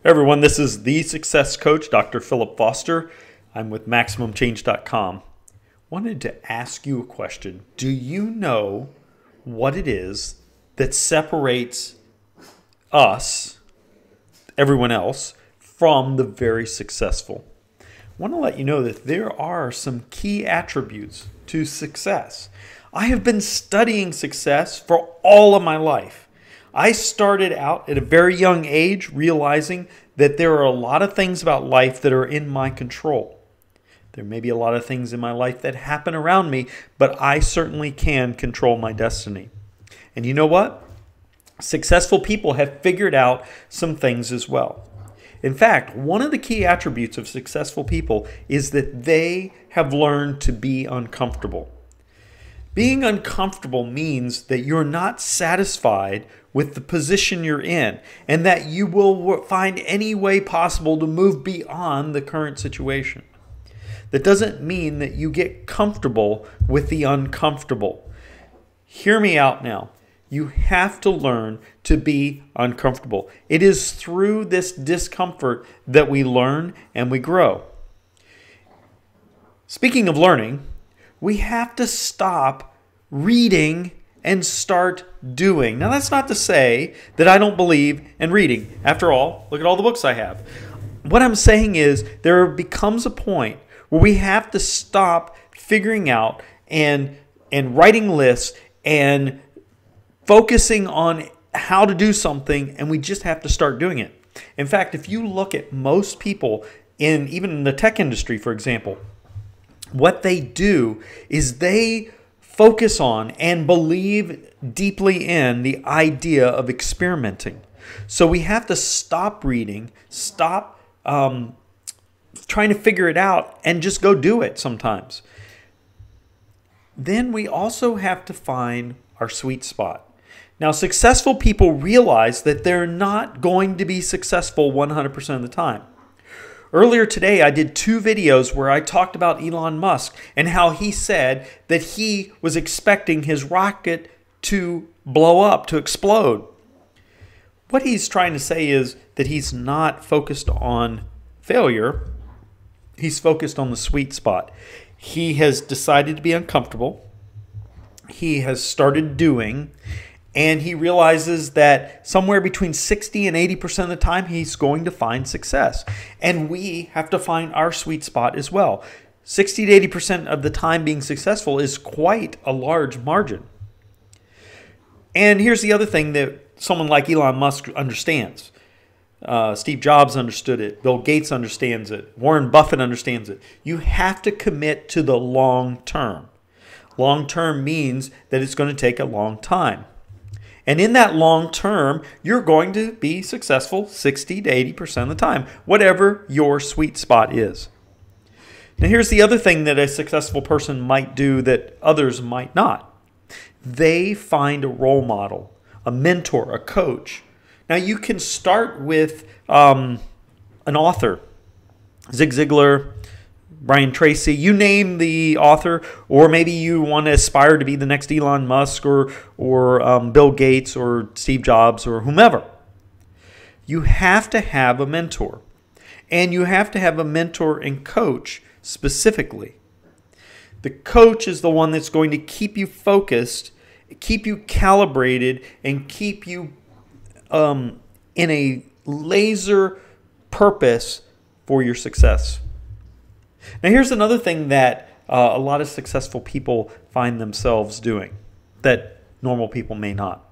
Hey everyone, this is the Success Coach, Dr. Philip Foster. I'm with MaximumChange.com. Wanted to ask you a question. Do you know what it is that separates us, everyone else, from the very successful? I want to let you know that there are some key attributes to success. I have been studying success for all of my life. I started out at a very young age realizing that there are a lot of things about life that are in my control. There may be a lot of things in my life that happen around me, but I certainly can control my destiny. And you know what? Successful people have figured out some things as well. In fact, one of the key attributes of successful people is that they have learned to be uncomfortable. Being uncomfortable means that you're not satisfied with the position you're in and that you will find any way possible to move beyond the current situation. That doesn't mean that you get comfortable with the uncomfortable. Hear me out now. You have to learn to be uncomfortable. It is through this discomfort that we learn and we grow. Speaking of learning, we have to stop reading and start doing. Now, that's not to say that I don't believe in reading. After all, look at all the books I have. What I'm saying is there becomes a point where we have to stop figuring out and writing lists and focusing on how to do something, and we just have to start doing it. In fact, if you look at most people even in the tech industry, for example, what they do is they focus on and believe deeply in the idea of experimenting. So we have to stop reading, stop trying to figure it out, and just go do it sometimes. Then we also have to find our sweet spot. Now, successful people realize that they're not going to be successful 100% of the time. Earlier today, I did 2 videos where I talked about Elon Musk and how he said that he was expecting his rocket to blow up, to explode. What he's trying to say is that he's not focused on failure. He's focused on the sweet spot. He has decided to be uncomfortable. He has started doing, and he realizes that somewhere between 60 and 80% of the time, he's going to find success. And we have to find our sweet spot as well. 60 to 80% of the time being successful is quite a large margin. And here's the other thing that someone like Elon Musk understands. Steve Jobs understood it. Bill Gates understands it. Warren Buffett understands it. You have to commit to the long term. Long term means that it's going to take a long time. And in that long term, you're going to be successful 60 to 80% of the time, whatever your sweet spot is. Now, here's the other thing that a successful person might do that others might not. They find a role model, a mentor, a coach. Now, you can start with an author, Zig Ziglar, Brian Tracy, you name the author, or maybe you want to aspire to be the next Elon Musk or Bill Gates or Steve Jobs or whomever. You have to have a mentor, and you have to have a mentor and coach specifically. The coach is the one that's going to keep you focused, keep you calibrated, and keep you in a laser purpose for your success. Now, here's another thing that a lot of successful people find themselves doing that normal people may not.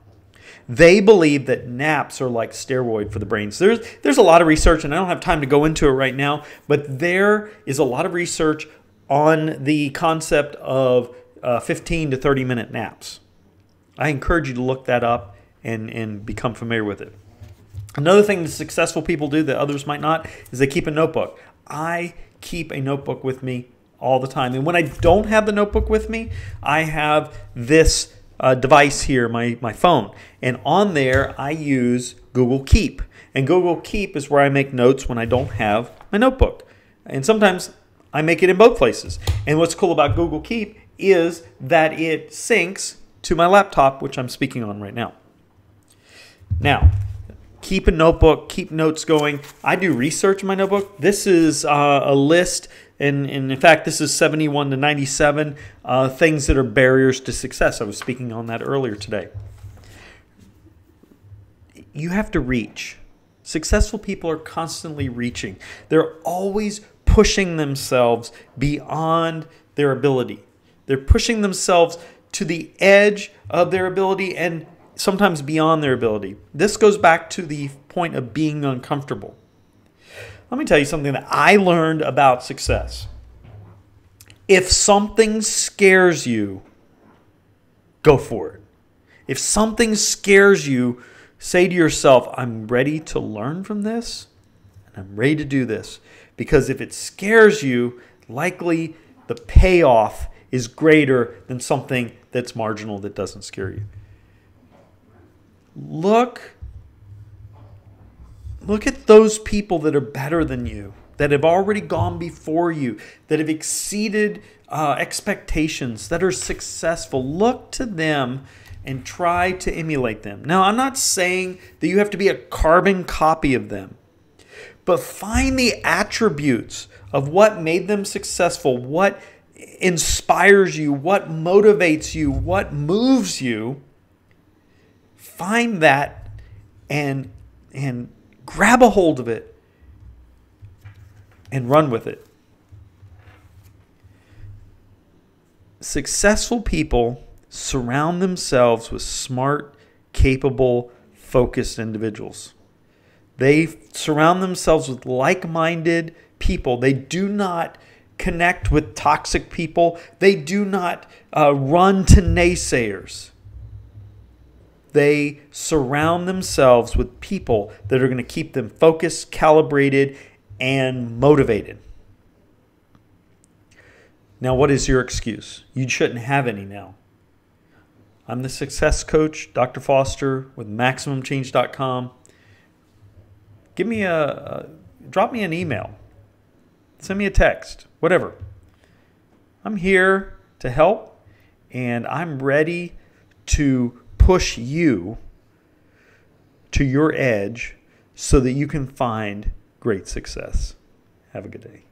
They believe that naps are like steroid for the brain. So there's a lot of research, and I don't have time to go into it right now, but there is a lot of research on the concept of 15 to 30-minute naps. I encourage you to look that up and become familiar with it. Another thing that successful people do that others might not is they keep a notebook. I keep a notebook with me all the time. And when I don't have the notebook with me, I have this device here, my phone. And on there, I use Google Keep. And Google Keep is where I make notes when I don't have my notebook. And sometimes I make it in both places. And what's cool about Google Keep is that it syncs to my laptop, which I'm speaking on right now. Now, Keep a notebook, keep notes going. I do research in my notebook. This is a list, and in fact, this is 71 to 97 things that are barriers to success. I was speaking on that earlier today. You have to reach. Successful people are constantly reaching. They're always pushing themselves beyond their ability. They're pushing themselves to the edge of their ability and sometimes beyond their ability. This goes back to the point of being uncomfortable. Let me tell you something that I learned about success. If something scares you, go for it. If something scares you, say to yourself, I'm ready to learn from this, and I'm ready to do this. Because if it scares you, likely the payoff is greater than something that's marginal that doesn't scare you. Look at those people that are better than you, that have already gone before you, that have exceeded expectations, that are successful. Look to them and try to emulate them. Now, I'm not saying that you have to be a carbon copy of them, but find the attributes of what made them successful, what inspires you, what motivates you, what moves you. Find that and grab a hold of it and run with it. Successful people surround themselves with smart, capable, focused individuals. They surround themselves with like-minded people. They do not connect with toxic people. They do not run to naysayers. They surround themselves with people that are going to keep them focused, calibrated, and motivated. Now, what is your excuse? You shouldn't have any now. I'm the success coach, Dr. Foster, with MaximumChange.com. Drop me an email. Send me a text, whatever. I'm here to help, and I'm ready to push you to your edge so that you can find great success. Have a good day.